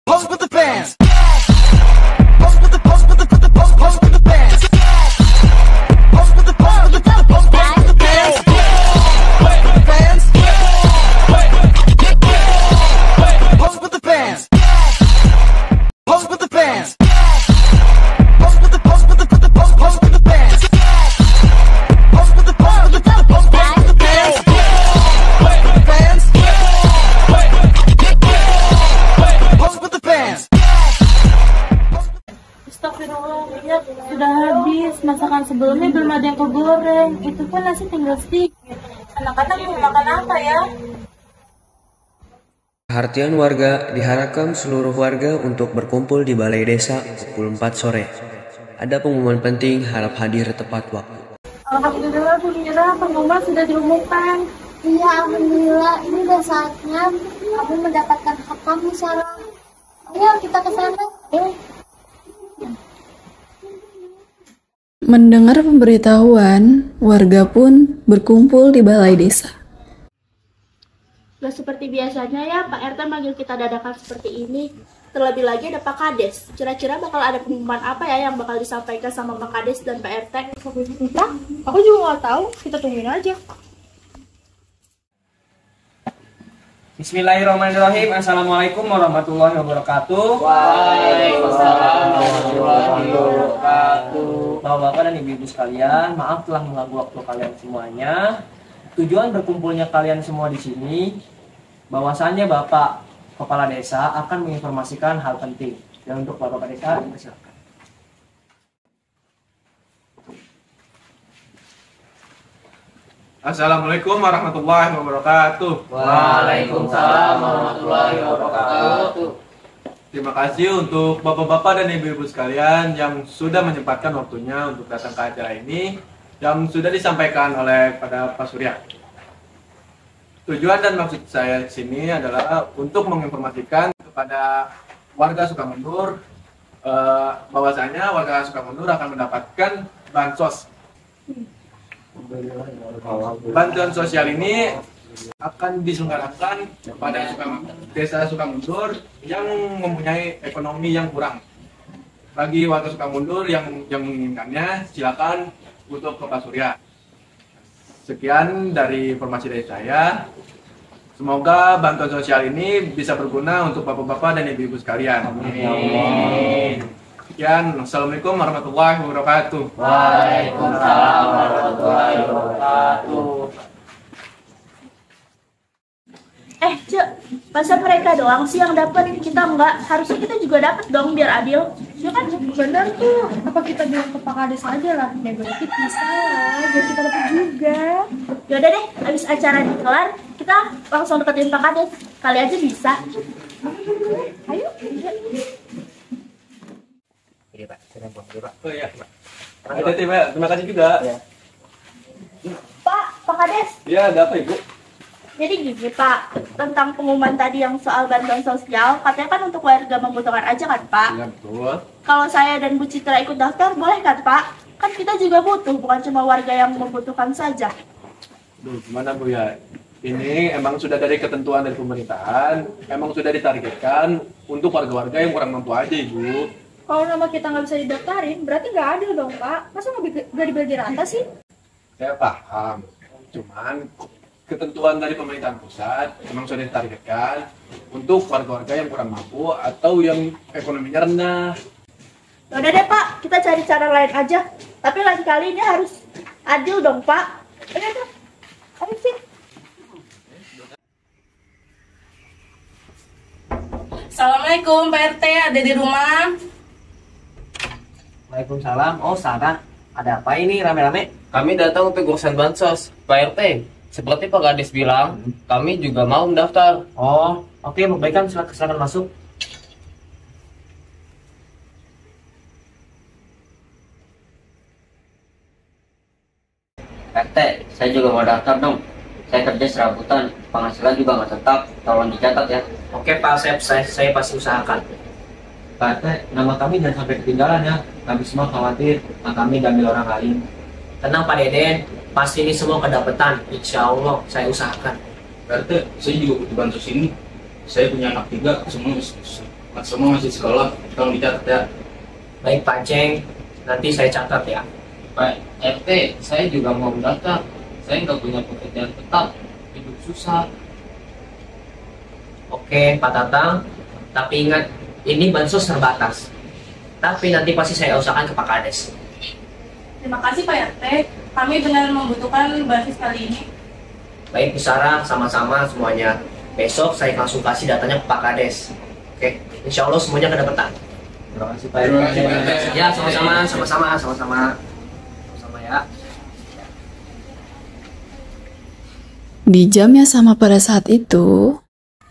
Pose with the bands. Pose with the pose with the pose with the bands. Pose with the pose with the pose with the bands. Pose with the bands. Pose with the bands. Pose with the bands. Pose with the pose with the pose with the bands. Pose with the pose with the pose with the bands. Pose with the bands. Pose with the bands. Astagfirullah, lihat sudah habis. Masakan sebelumnya belum ada yang kegoreng. Itu pun nasi tinggal sedikit. Anak-anak mau makan apa ya? Perhatian warga, diharapkan seluruh warga untuk berkumpul di Balai Desa pukul 4 sore. Ada pengumuman penting, harap hadir tepat waktu. Alhamdulillah, Bu Mira, pengumuman sudah diumumkan. Iya, alhamdulillah. Ini udah saatnya kamu mendapatkan hak kamu, Sarah. Ayo kita ke sana. Mendengar pemberitahuan, warga pun berkumpul di balai desa. Gak seperti biasanya ya, Pak RT manggil kita dadakan seperti ini. Terlebih lagi ada Pak Kades. Kira-kira bakal ada pengumuman apa ya yang bakal disampaikan sama Pak Kades dan Pak RT? Entah, aku juga nggak tahu. Kita tungguin aja. Bismillahirrahmanirrahim. Assalamualaikum warahmatullahi wabarakatuh. Waalaikumsalam warahmatullahi wabarakatuh. Bapak-bapak dan ibu-ibu sekalian, maaf telah mengganggu waktu kalian semuanya. Tujuan berkumpulnya kalian semua di sini, bahwasannya Bapak Kepala Desa akan menginformasikan hal penting. Dan untuk Bapak Desa, silakan. Assalamualaikum warahmatullahi wabarakatuh. Waalaikumsalam warahmatullahi wabarakatuh. Terima kasih untuk bapak-bapak dan ibu-ibu sekalian yang sudah menyempatkan waktunya untuk datang ke acara ini yang sudah disampaikan oleh pada Pak Surya. Tujuan dan maksud saya di sini adalah untuk menginformasikan kepada warga Sukamundur bahwasanya warga Sukamundur akan mendapatkan bansos. Bantuan sosial ini akan diselenggarakan kepada Desa Sukamundur yang mempunyai ekonomi yang kurang. Bagi warga Sukamundur yang menginginkannya, silakan untuk ke Pak Surya. Sekian dari informasi dari saya. Semoga bantuan sosial ini bisa berguna untuk bapak-bapak dan ibu-ibu sekalian. Amin. Sekian, Assalamualaikum warahmatullahi wabarakatuh. Waalaikumsalam warahmatullahi wabarakatuh. Cek, masa mereka doang sih yang dapat, kita enggak? Harusnya kita juga dapat dong biar adil. Ya kan? Bener tuh. Apa kita bilang ke Pak Kades aja lah? Negatif bisa lah, biar kita dapat juga. Yaudah deh, habis acara dikelar, kita langsung deketin Pak Kades. Kali aja bisa. Ayo. Iya Pak, saya buang dulu Pak. Oh iya, Pak. Terima kasih juga. Ya. Pak Kades. Ya, ada apa Ibu? Jadi gini Pak, tentang pengumuman tadi yang soal bantuan sosial, katanya kan untuk warga membutuhkan aja kan Pak? Iya, betul. Kalau saya dan Bu Citra ikut daftar, boleh kan Pak? Kan kita juga butuh, bukan cuma warga yang membutuhkan saja. Duh, gimana Bu ya? Ini emang sudah dari ketentuan dari pemerintahan, emang sudah ditargetkan untuk warga-warga yang kurang mampu aja Ibu. Kalau nama kita nggak bisa didaftarin, berarti nggak adil dong Pak. Masa nggak dibagi rata sih? Saya paham, cuman ketentuan dari pemerintahan pusat memang sudah ditargetkan untuk warga-warga yang kurang mampu atau yang ekonominya rendah. Udah deh Pak, kita cari cara lain aja. Tapi lain kali ini harus adil dong Pak. Udah deh, ayo sih. Assalamualaikum Pak RT, ada di rumah? Waalaikumsalam. Oh Sarah, ada apa ini rame-rame? Kami datang untuk urusan bansos, Pak RT. Seperti Pak Kades bilang, kami juga mau mendaftar. Oh, oke, baikkan, silakan masuk. RT, saya juga mau daftar dong. Saya kerja serabutan, penghasilan juga nggak tetap. Tolong dicatat ya. Oke Pak, saya pasti usahakan. Pak RT, nama kami jangan sampai ketinggalan ya. Kami semua khawatir, kami diambil orang lain. Tenang Pak Deden, pasti ini semua kedapetan. Insya Allah, saya usahakan. RT, saya juga butuh bansos ini. Saya punya anak 3, semua semua masih sekolah, tolong dicatat ya. Baik Pak Ceng, nanti saya catat ya. Pak RT, saya juga mau mendaftar. Saya nggak punya pekerjaan tetap, hidup susah. Oke Pak Tatang, tapi ingat ini bansos terbatas. Tapi nanti pasti saya usahakan ke Pak Kades. Terima kasih Pak RT, kami benar membutuhkan bansos kali ini. Baik Bu Sarah, sama-sama semuanya. Besok saya langsung kasih datanya ke Pak Kades. Oke, insya Allah semuanya kedapatan. Terima kasih Pak Terima kasih, Pak RT. Ya, sama-sama ya. Di jam yang sama pada saat itu,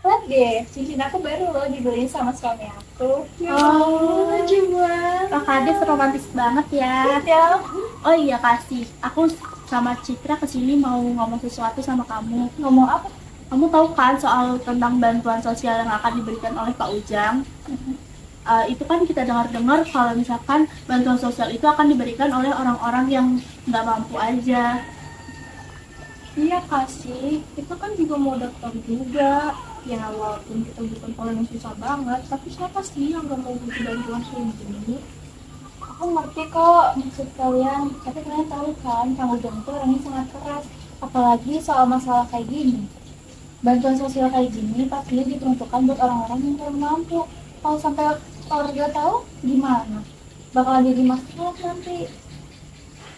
Lihat deh, cincin aku baru loh dibeliin sama suami aku. Oh, coba. Pak Kades romantis banget ya. Ya, Oh iya Kasih, aku sama Citra kesini mau ngomong sesuatu sama kamu. ngomong apa? Kamu tahu kan soal tentang bantuan sosial yang akan diberikan oleh Pak Ujang? Itu kan kita dengar-dengar kalau misalkan bantuan sosial itu akan diberikan oleh orang-orang yang nggak mampu aja. Iya Kasih, kita kan juga mau daftar juga. Ya walaupun kita bukan orang yang susah banget, tapi siapa sih yang gak mau butuh bantuan kayak gini? Aku ngerti kok maksud kalian, tapi kalian tahu kan Kang Ujang itu orangnya sangat keras, apalagi soal masalah kayak gini. Bantuan sosial kayak gini pastinya diperuntukkan buat orang-orang yang kurang mampu. Kalau sampai keluarga tahu gimana? Bakal jadi masalah nanti.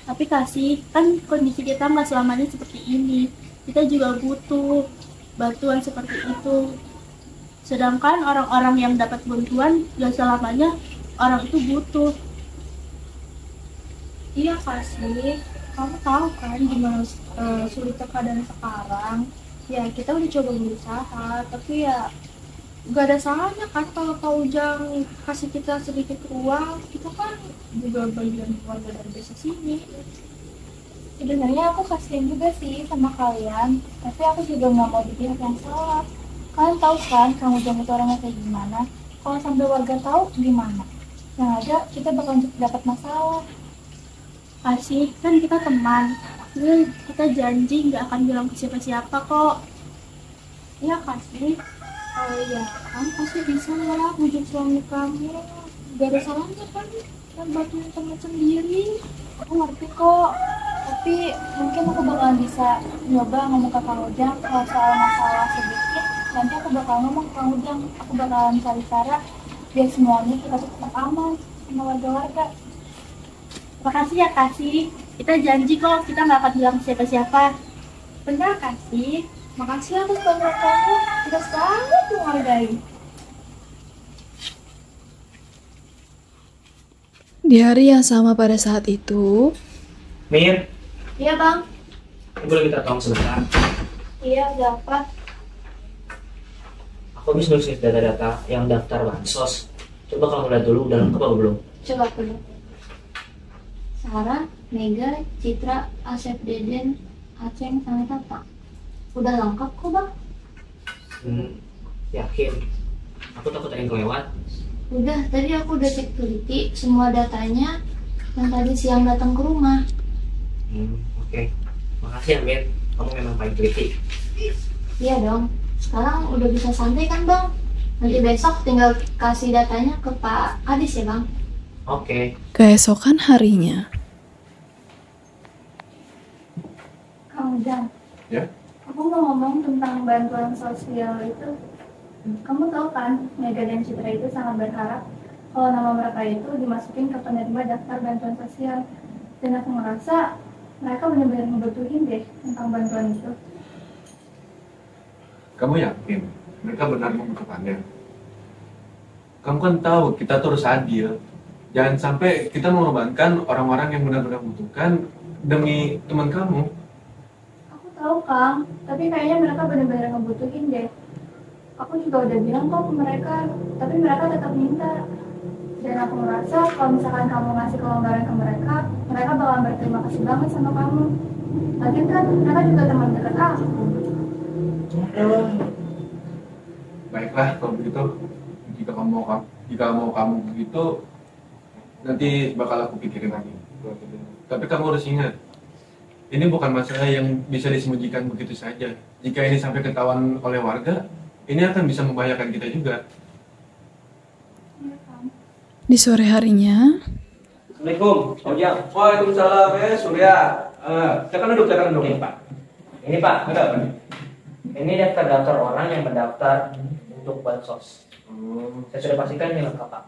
Tapi Kasih, kan kondisi kita nggak selamanya seperti ini. Kita juga butuh bantuan seperti itu. Sedangkan orang-orang yang dapat bantuan nggak selamanya orang itu butuh. Iya Kasih, kamu tahu kan gimana sulitnya keadaan sekarang. Ya kita udah coba berusaha, tapi ya gak ada salahnya kan kalau Kak Ujang kasih kita sedikit uang. Kita kan juga bagian keluarga dari desa sini. Sebenarnya aku kasihan juga sih sama kalian, tapi aku juga nggak mau di pihak yang salah. Kalian tahu kan Kang Ujang itu orangnya kayak gimana? Kalau sampai warga tahu gimana? Yang ada kita bakal dapat masalah. Kasih, kan kita teman. Kita janji nggak akan bilang ke siapa-siapa kok. Iya Kasih. Oh iya, kamu pasti bisa lah bujuk suami kamu. Gak ada salahnya kan bantuin teman sendiri. Aku ngerti kok. Tapi mungkin aku bakalan bisa nyoba ngomong ke Kang Ujang kalau soal masalah sedikit. Nanti aku bakal ngomong ke Kang Ujang. Aku bakalan cari cara biar semuanya kita tetap aman sama warga-warga. Makasih ya Kasih. Kita janji kok kita nggak akan bilang ke siapa-siapa. Benar Kasih. Makasih atas bantuan kamu. Kita sangat menghargai. di hari yang sama pada saat itu, Mir, Iya Bang. aku boleh minta tolong sebentar. Iya, ada apa? Aku habis nulis data-data yang daftar bansos. Coba kamu lihat dulu, udah lengkap apa belum? Coba aku lihat. Sarah, Mega, Citra, Asep, Deden, Aceng, sama Tata. Udah lengkap kok Bang. Yakin. Aku takut ada yang kelewat. Udah, tadi aku udah cek teliti semua datanya yang tadi siang datang ke rumah. Oke. Makasih ya Mir, kamu memang paling teliti. Iya dong. Sekarang udah bisa santai kan Bang? Nanti besok tinggal kasih datanya ke Pak Kadis ya Bang? Oke. keesokan harinya, Kang Ujang. Ya? Aku mau ngomong tentang bantuan sosial itu. Kamu tahu kan, Mega dan Citra itu sangat berharap kalau nama mereka itu dimasukin ke penerima daftar bantuan sosial. Dan aku merasa mereka benar-benar ngebutuhin deh tentang bantuan itu. Kamu yakin mereka benar membutuhkannya? Kamu kan tahu kita tuh harus adil. Jangan sampai kita mengorbankan orang-orang yang benar-benar membutuhkan demi teman kamu. Aku tahu Kang, tapi kayaknya mereka benar-benar ngebutuhin deh. Aku juga udah bilang kok ke mereka, tapi mereka tetap minta. Dan aku merasa kalau misalkan kamu ngasih kelonggaran ke mereka, mereka bakalan berterima kasih banget sama kamu. Lagi kan mereka juga teman dekat aku. Baiklah kalau begitu. Jika mau kamu begitu, nanti bakal aku pikirin lagi. Tapi kamu harus ingat, ini bukan masalah yang bisa disembunyikan begitu saja. Jika ini sampai ketahuan oleh warga, ini akan bisa membahayakan kita juga. Di sore harinya, Assalamualaikum, Ojang. Waalaikumsalam, Surya. Silakan duduk, Ini Pak. Ini Pak. Ada apa nih? Ini daftar orang yang mendaftar untuk bansos. Saya sudah pastikan ini lengkap Pak.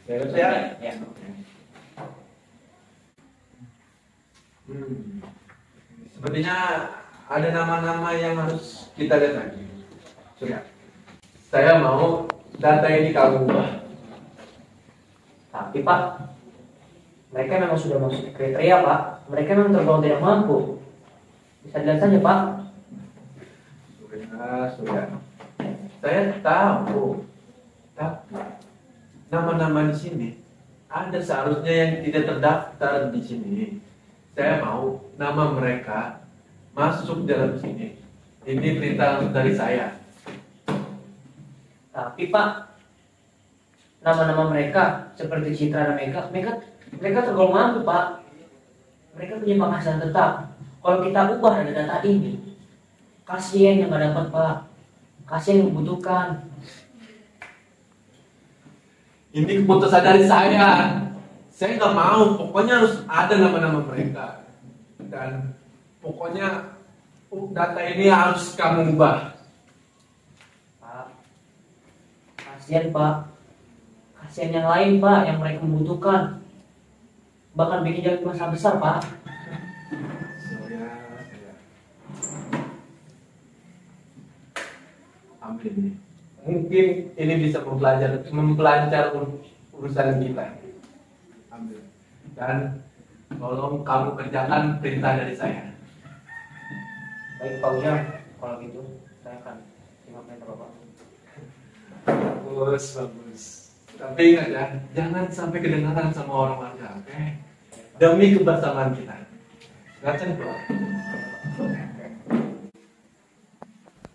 Ya. Ya. Sepertinya ada nama-nama yang harus kita lihat lagi. Surya, saya mau data ini kamu ubah. Tapi Pak, mereka memang sudah masuk kriteria Pak. Mereka memang tergolong tidak mampu. Bisa dilihat saja Pak. Surya, saya tahu. Tapi nama-nama di sini ada seharusnya yang tidak terdaftar di sini. Saya mau nama mereka masuk dalam sini. Ini perintah langsung dari saya. Tapi Pak, nama-nama mereka seperti Citra dan mereka tergolong mampu Pak. Mereka punya penghasilan tetap. Kalau kita ubah data ini, kasihan yang nggak dapat Pak. Kasihan yang membutuhkan. Ini keputusan dari saya. Saya nggak mau. Pokoknya harus ada nama-nama mereka. Dan pokoknya data ini harus kamu ubah. Pak, kasihan Pak. Kasihan yang lain Pak, yang mereka membutuhkan. Bahkan bikin jadi masalah besar Pak. Ambil ini. Mungkin ini bisa mempelancar urusan kita. Ambil. Dan tolong kamu kerjakan perintah dari saya. Baik Pak Ujang, kalau gitu saya akan terima perintah Bapak. Bagus. Tapi ingat ya, jangan sampai kedengaran sama orang warga, oke? Demi kebersamaan kita. Gaceng keluar.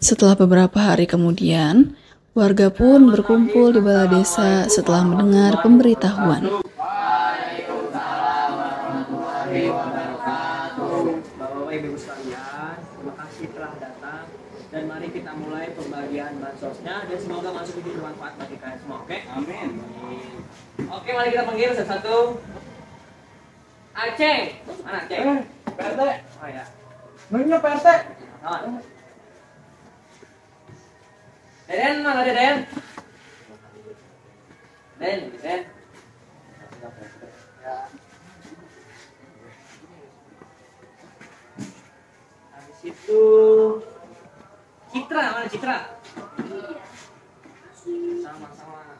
setelah beberapa hari kemudian, warga pun berkumpul di balai desa setelah mendengar pemberitahuan. Bapak Ibu sekalian, terima kasih telah datang dan mari kita mulai pembagian bansosnya dan semoga masuk menjadi bermanfaat bagi kalian semua. Oke? Amin. Oke, mari kita panggil satu-satu. Aceh, mana Aceh? PRT. Oh ya. Nanya PRT. Deden, mana Deden? Deden. Habis itu Citra, mana Citra? Sama-sama.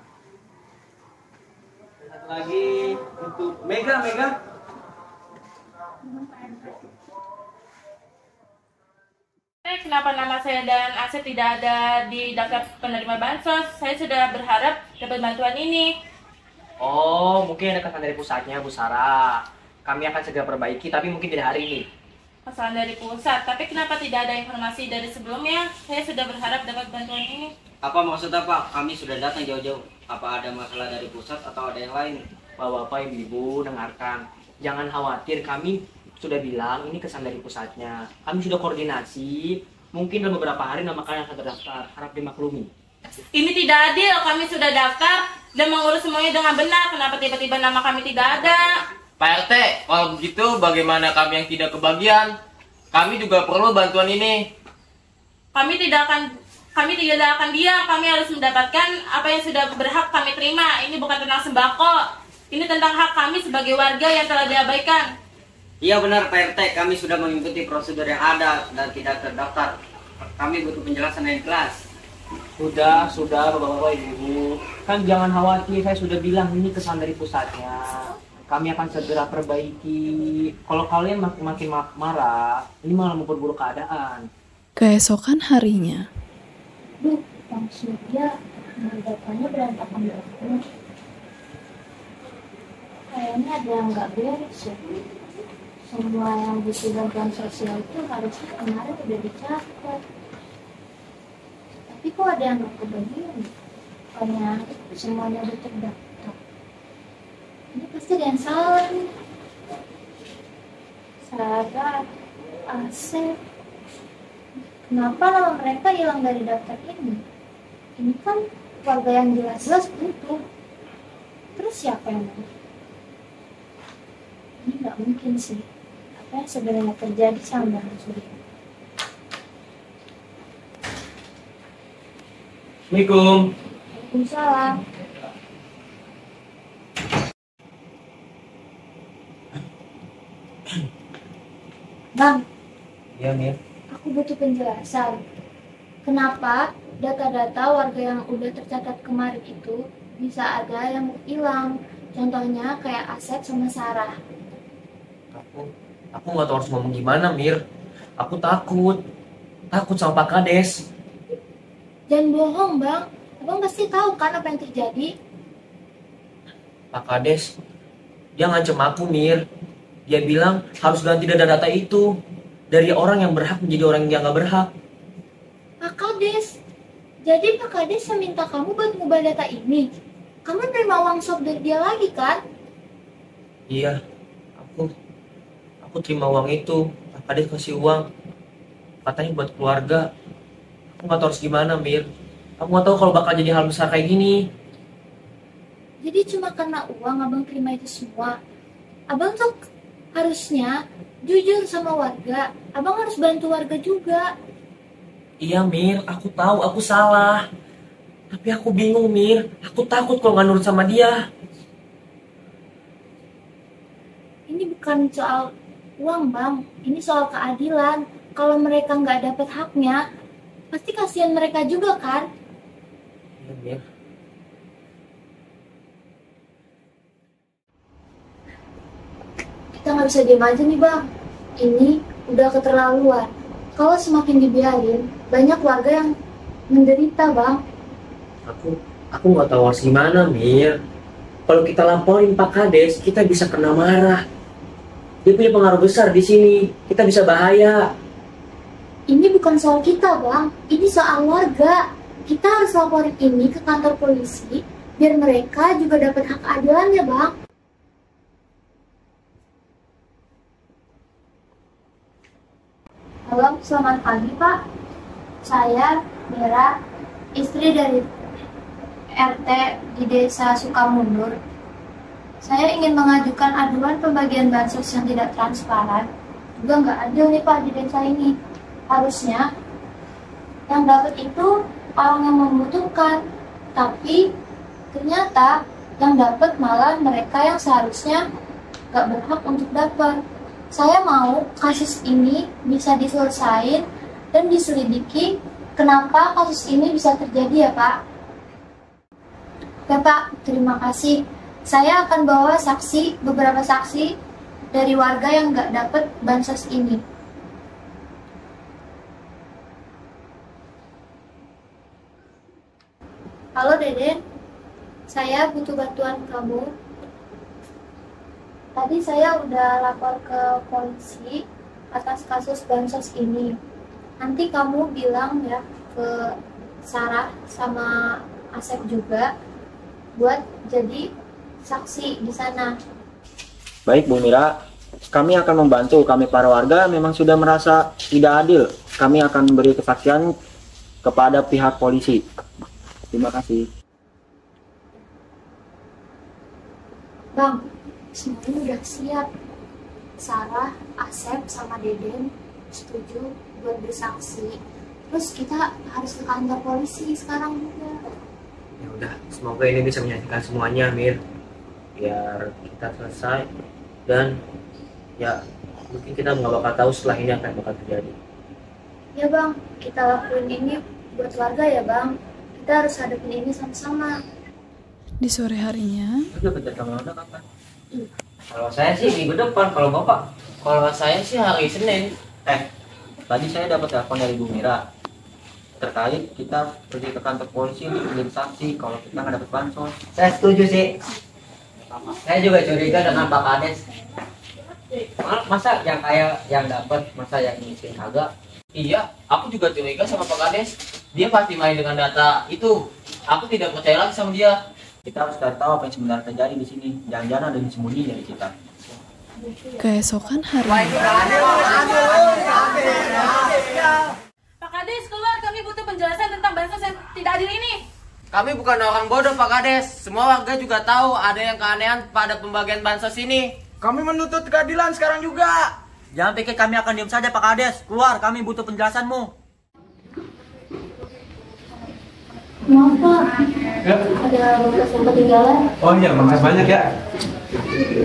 Satu lagi untuk Mega. Kenapa nama saya dan Asep tidak ada di daftar penerima bansos? Saya sudah berharap dapat bantuan ini. Oh, mungkin ada kesalahan dari pusatnya, Bu Sarah. Kami akan segera perbaiki, tapi mungkin tidak hari ini. Kesalahan dari pusat, tapi kenapa tidak ada informasi dari sebelumnya? Saya sudah berharap dapat bantuan ini. Apa maksudnya Pak? Kami sudah datang jauh-jauh. Apa ada masalah dari pusat atau ada yang lain? Bapak, Ibu, dengarkan. Jangan khawatir, kami sudah bilang ini kesalahan dari pusatnya. Kami sudah koordinasi. Mungkin dalam beberapa hari nama kalian akan terdaftar. Harap dimaklumi. Ini tidak adil, kami sudah daftar dan mengurus semuanya dengan benar. Kenapa tiba-tiba nama kami tidak ada? Pak RT, kalau begitu bagaimana kami yang tidak kebagian? Kami juga perlu bantuan ini. Kami tidak akan diam. Kami harus mendapatkan apa yang sudah berhak kami terima. Ini bukan tentang sembako. Ini tentang hak kami sebagai warga yang telah diabaikan. Iya benar Pak RT, kami sudah mengikuti prosedur yang ada dan tidak terdaftar. Kami butuh penjelasan yang jelas. Sudah, Bapak-bapak, Ibu. Kan jangan khawatir, saya sudah bilang ini kesalahan dari pusatnya. Kami akan segera perbaiki. Kalau kalian makin marah, ini malah memperburuk keadaan. Keesokan harinya, Duh, Bang Surya, datanya berantakan banget. Kayaknya ada yang nggak beres ya. Semua yang butuh bantuan sosial itu harusnya kemarin udah dicatat. Tapi kok ada yang nggak kebagian? Bukannya semuanya udah terdaftar. Ini pasti ada yang salah nih. Sarah, Asep. Kenapa nama mereka hilang dari daftar ini? Ini kan warga yang jelas-jelas butuh. Terus siapa yang mau? Ini nggak mungkin sih. Apa yang sebenarnya terjadi sama Bang Surya? Assalamualaikum. Waalaikumsalam. Bang, Iya, Mir. aku butuh penjelasan. Kenapa data-data warga yang udah tercatat kemarin itu bisa ada yang hilang? Contohnya kayak Asep sama Sarah. Aku nggak tahu harus ngomong gimana, Mir. Aku takut sama Pak Kades. Jangan bohong, Bang. Abang pasti tahu kan apa yang terjadi? Pak Kades, dia ngancem aku, Mir. Dia bilang harus ganti data-data itu dari orang yang berhak menjadi orang yang nggak berhak. Pak Kades, jadi Pak Kades yang minta kamu buat ngubah data ini. Kamu terima uang suap dari dia lagi kan? Iya, aku terima uang itu. Pak Kades kasih uang, katanya buat keluarga. Aku nggak tahu harus gimana, Mir. Aku nggak tahu kalau bakal jadi hal besar kayak gini. Jadi cuma karena uang abang terima itu semua. Abang tuh harusnya jujur sama warga. Abang harus bantu warga juga. Iya, Mir, aku tahu aku salah. Tapi aku bingung, Mir. Aku takut kalau nggak nurut sama dia. Ini bukan soal uang, Bang. Ini soal keadilan. Kalau mereka nggak dapat haknya, pasti kasihan mereka juga kan? Iya, Mir. Kita nggak bisa diam aja nih, Bang. Ini udah keterlaluan. Kalau semakin dibiarin, banyak warga yang menderita, Bang. Aku nggak tahu harus gimana, Mir. Kalau kita laporin Pak Kades, kita bisa kena marah. Dia punya pengaruh besar di sini. Kita bisa bahaya. Ini bukan soal kita, Bang. Ini soal warga. Kita harus laporin ini ke kantor polisi, biar mereka juga dapat hak keadilannya, Bang. Halo, selamat pagi, Pak. Saya Mira, istri dari RT di Desa Sukamundur. Saya ingin mengajukan aduan pembagian bansos yang tidak transparan. Juga nggak adil nih, Pak, di desa ini. Harusnya yang dapat itu orang yang membutuhkan, tapi ternyata yang dapat malah mereka yang seharusnya nggak berhak untuk dapat. Saya mau kasus ini bisa diselesaikan dan diselidiki kenapa kasus ini bisa terjadi ya, Pak. Ya, Pak, terima kasih. Saya akan bawa beberapa saksi dari warga yang nggak dapat bansos ini. Halo Deden, saya butuh bantuan kamu. Tadi saya udah lapor ke polisi atas kasus bansos ini. Nanti kamu bilang ya ke Sarah sama Asep juga buat jadi saksi di sana. Baik Bu Mira, kami akan membantu. Kami para warga memang sudah merasa tidak adil. Kami akan beri kesaksian kepada pihak polisi. Terima kasih. Bang, semuanya udah siap. Sarah, Asep, sama Deden setuju buat bersaksi. Terus kita harus ke kantor polisi sekarang juga. Ya udah, semoga ini bisa menyelesaikan semuanya, Mir. Biar kita selesai dan ya mungkin kita nggak bakal tahu setelah ini apa yang bakal terjadi. Ya Bang, kita lakuin ini buat warga ya Bang. Kita harus hadapin ini sama-sama. Di sore harinya, Udah kerja kamu udah kapan? Kalau saya sih minggu depan, kalau Bapak? Kalau saya sih hari Senin. Tadi saya dapat telepon dari Bu Mira terkait kita pergi ke kantor polisi untuk menjadi saksi kalau kita nggak dapat bansos. Saya setuju sih. Saya juga curiga dengan Pak Kades. Masa yang kaya yang dapat, masa yang miskin kagak? Iya, aku juga curiga sama Pak Kades. Dia pasti main dengan data itu. Aku tidak percaya lagi sama dia. Kita harus cari tahu apa yang sebenarnya terjadi di sini. Jangan-jangan ada yang disembunyi dari kita. keesokan hari. Pak Kades, keluar, kami butuh penjelasan tentang bansos yang tidak adil ini. Kami bukan orang bodoh Pak Kades. Semua warga juga tahu ada yang keanehan pada pembagian bansos ini. Kami menuntut keadilan sekarang juga. Jangan pikir kami akan diam saja Pak Kades. Keluar, kami butuh penjelasanmu. Maaf Pak, Ya. ada bekas yang ketinggalan. Oh iya, makasih banyak ya.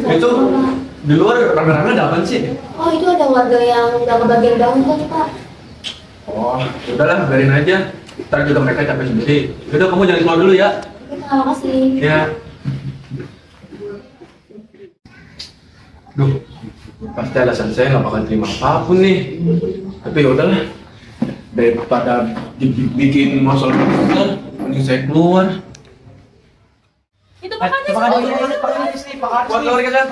Itu di luar rame-rame ada apa sih? Oh itu ada warga yang nggak kebagian banget Pak. Oh, udahlah, biarin aja. Ntar juga mereka capek sendiri. Udah, kamu jangan keluar dulu ya. Terima kasih. Ya. Duh, pasti alasan saya nggak bakal terima apapun nih. Tapi ya udahlah, daripada dibikin masalah besar, mending saya keluar. Itu Pak Kades. Warga kalian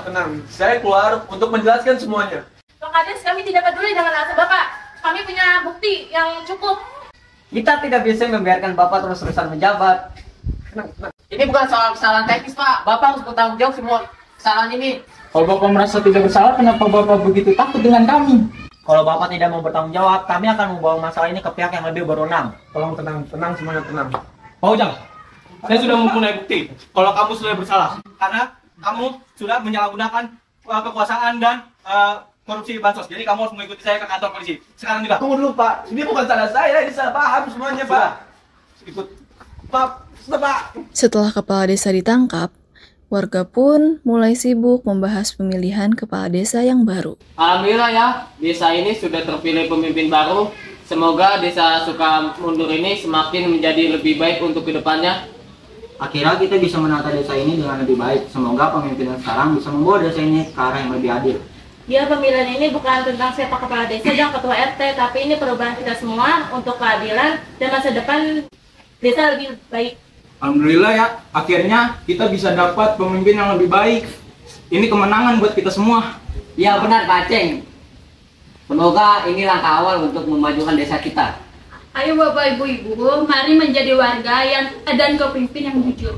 tenang. Saya keluar untuk menjelaskan semuanya. Pak Kades, kami tidak peduli dengan alasan Bapak. Kami punya bukti yang cukup. Kita tidak bisa membiarkan Bapak terus-terusan menjabat. Ini bukan soal kesalahan teknis Pak. Bapak harus bertanggung jawab semua kesalahan ini. Kalau Bapak merasa tidak bersalah, kenapa Bapak begitu takut dengan kami? Kalau Bapak tidak mau bertanggung jawab, kami akan membawa masalah ini ke pihak yang lebih berwenang. Tolong tenang semuanya tenang. Pak Ujang, saya sudah mempunyai bukti kalau kamu sudah bersalah karena kamu sudah menyalahgunakan kekuasaan dan korupsi bansos. Jadi kamu harus mengikuti saya ke kantor polisi sekarang juga. Tunggu dulu Pak, ini bukan salah saya, ini salah paham semuanya Pak. Ikut. Pak, Pak. Setelah kepala desa ditangkap, warga pun mulai sibuk membahas pemilihan kepala desa yang baru. Alhamdulillah ya, desa ini sudah terpilih pemimpin baru. Semoga desa Sukamundur ini semakin menjadi lebih baik untuk kedepannya. Akhirnya kita bisa menata desa ini dengan lebih baik. Semoga pemimpin yang sekarang bisa membawa desa ini ke arah yang lebih adil. Ya, pemilihan ini bukan tentang siapa kepala desa dan ketua RT, tapi ini perubahan kita semua untuk keadilan dan masa depan desa lebih baik. Alhamdulillah ya, akhirnya kita bisa dapat pemimpin yang lebih baik. Ini kemenangan buat kita semua. Ya benar Pak Aceng. Semoga ini langkah awal untuk memajukan desa kita. Ayo Bapak Ibu-Ibu, mari menjadi warga yang dan kepemimpin yang jujur.